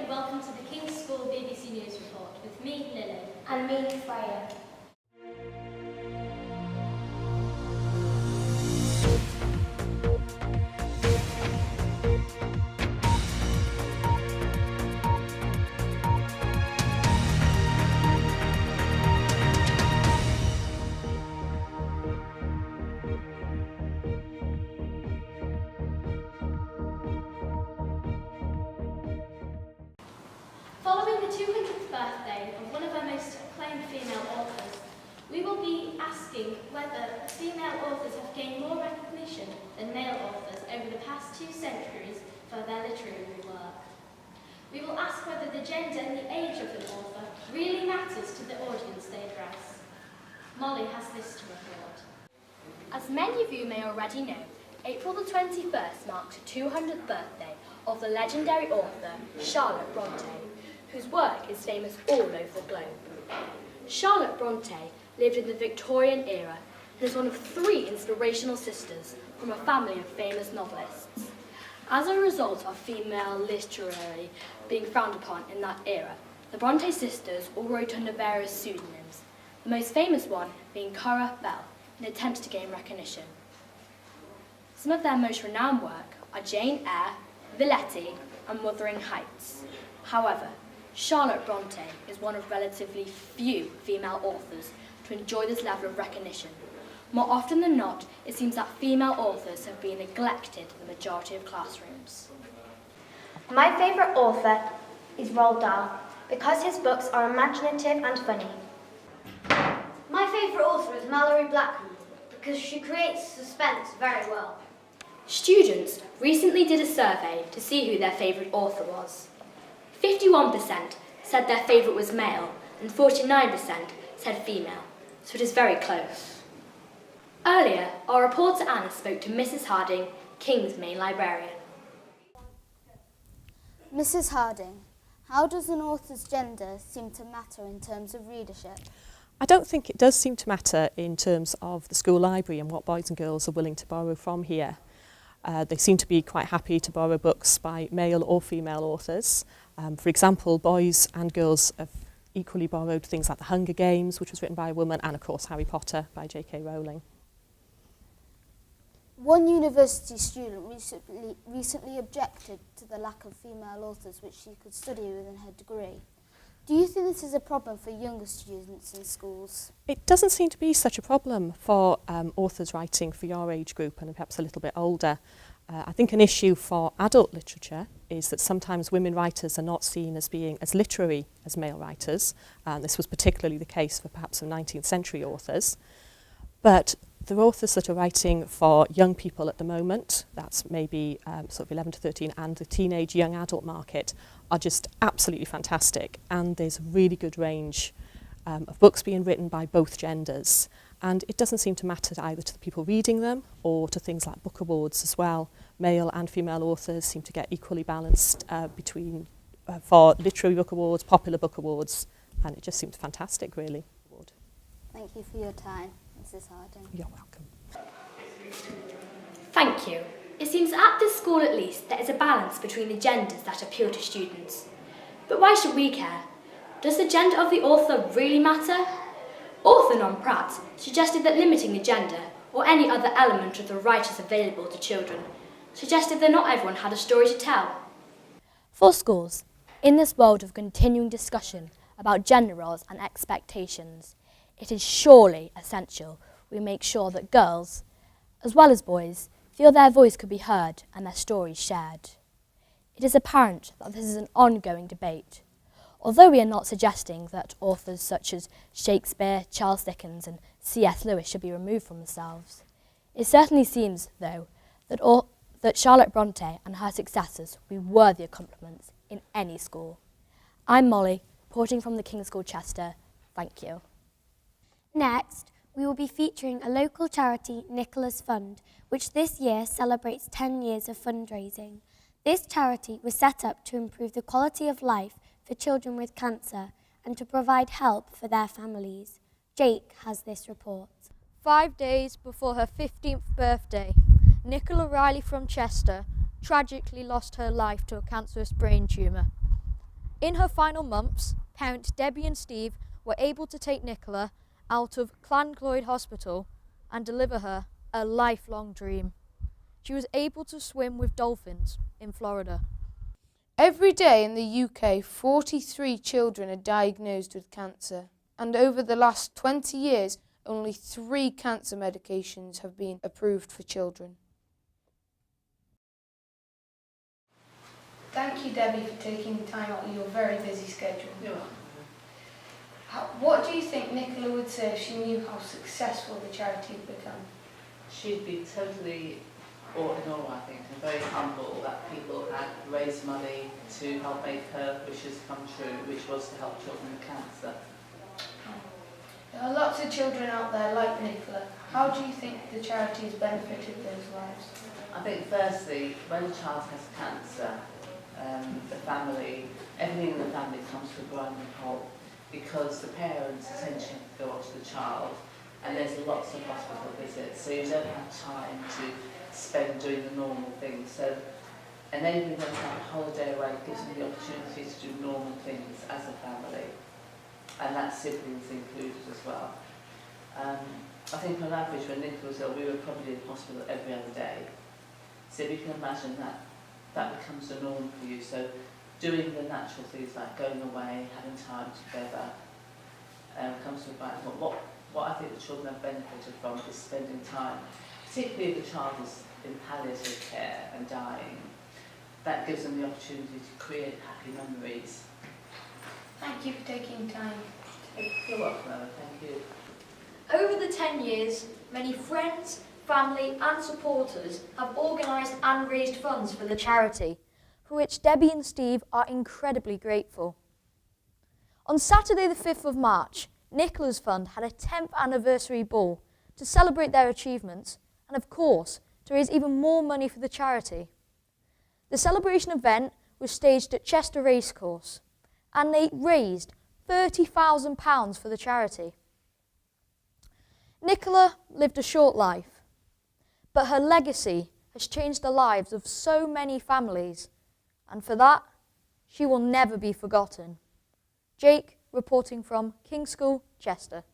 and welcome to the King's School BBC News Report with me, Lily. And me, Freya. Following the 200th birthday of one of our most acclaimed female authors, we will be asking whether female authors have gained more recognition than male authors over the past 2 centuries for their literary work. We will ask whether the gender and the age of an author really matters to the audience they address. Molly has this to report. As many of you may already know, April the 21st marks the 200th birthday of the legendary author Charlotte Bronte, whose work is famous all over the globe. Charlotte Bronte lived in the Victorian era and is one of 3 inspirational sisters from a family of famous novelists. As a result of female literary being frowned upon in that era, the Bronte sisters all wrote under various pseudonyms, the most famous one being Currer Bell, in an attempt to gain recognition. Some of their most renowned work are Jane Eyre, Villette, and Wuthering Heights. However, Charlotte Bronte is one of relatively few female authors to enjoy this level of recognition. More often than not, it seems that female authors have been neglected in the majority of classrooms. My favourite author is Roald Dahl because his books are imaginative and funny. My favourite author is Mallory Blackman because she creates suspense very well. Students recently did a survey to see who their favourite author was. 51% said their favourite was male and 49% said female, so it is very close. Earlier, our reporter Anna spoke to Mrs. Harding, King's main librarian. Mrs. Harding, how does an author's gender seem to matter in terms of readership? I don't think it does seem to matter in terms of the school library and what boys and girls are willing to borrow from here. They seem to be quite happy to borrow books by male or female authors. For example, boys and girls have equally borrowed things like The Hunger Games, which was written by a woman, and of course Harry Potter by J.K. Rowling. One university student recently objected to the lack of female authors which she could study within her degree. Do you think this is a problem for younger students in schools? It doesn't seem to be such a problem for authors writing for your age group and perhaps a little bit older. I think an issue for adult literature is that sometimes women writers are not seen as being as literary as male writers. This was particularly the case for perhaps some 19th century authors. But the authors that are writing for young people at the moment, that's maybe sort of 11 to 13, and the teenage young adult market, are just absolutely fantastic. And there's a really good range of books being written by both genders. And it doesn't seem to matter either to the people reading them or to things like book awards as well. Male and female authors seem to get equally balanced between for literary book awards, popular book awards, and it just seems fantastic, really. Thank you for your time, Mrs. Harding. You're welcome. Thank you. It seems at this school at least there is a balance between the genders that appeal to students. But why should we care? Does the gender of the author really matter? Author Non Pratt suggested that limiting the gender, or any other element of the writers available to children, suggested that not everyone had a story to tell. For schools, in this world of continuing discussion about gender roles and expectations, it is surely essential we make sure that girls, as well as boys, feel their voice could be heard and their stories shared. It is apparent that this is an ongoing debate. Although we are not suggesting that authors such as Shakespeare, Charles Dickens and C.S. Lewis should be removed from themselves, it certainly seems, though, that Charlotte Bronte and her successors will be worthy of compliments in any school. I'm Molly, reporting from the King's School Chester. Thank you. Next, we will be featuring a local charity, Nicola's Fund, which this year celebrates 10 years of fundraising. This charity was set up to improve the quality of life for children with cancer and to provide help for their families. Jake has this report. 5 days before her 15th birthday, Nicola Riley from Chester tragically lost her life to a cancerous brain tumour. In her final months, parents Debbie and Steve were able to take Nicola out of Clongloyd Hospital and deliver her a lifelong dream. She was able to swim with dolphins in Florida. Every day in the UK, 43 children are diagnosed with cancer. And over the last 20 years, only 3 cancer medications have been approved for children. Thank you, Debbie, for taking time out of your very busy schedule. What do you think Nicola would say if she knew how successful the charity had become? She'd be totally all in all, I think, and very humble that people had raised money to help make her wishes come true, which was to help children with cancer. There are lots of children out there like Nicola. How do you think the charity has benefited those lives? I think firstly, when a child has cancer, the family, everything in the family comes to a grinding halt because the parents essentially have to go off to the child and there's lots of hospital visits, so you don't have time to spend doing the normal things. So enabling them to have a holiday away gives them the opportunity to do normal things as a family, and that siblings included as well. I think on average when Nicola was ill, we were probably in hospital every other day. So if you can imagine that becomes the norm for you. So doing the natural things like going away, having time together, comes to mind. What I think the children have benefited from is spending time, particularly if the child is in palliative care and dying. That gives them the opportunity to create happy memories. Thank you for taking time. You're welcome, Emma, thank you. Over the 10 years, many friends, family and supporters have organised and raised funds for the charity, for which Debbie and Steve are incredibly grateful. On Saturday the 5th of March, Nicola's Fund had a 10th anniversary ball to celebrate their achievements and, of course, to raise even more money for the charity. The celebration event was staged at Chester Racecourse and they raised £30,000 for the charity. Nicola lived a short life, but her legacy has changed the lives of so many families, and for that, she will never be forgotten. Jake, reporting from King's School, Chester.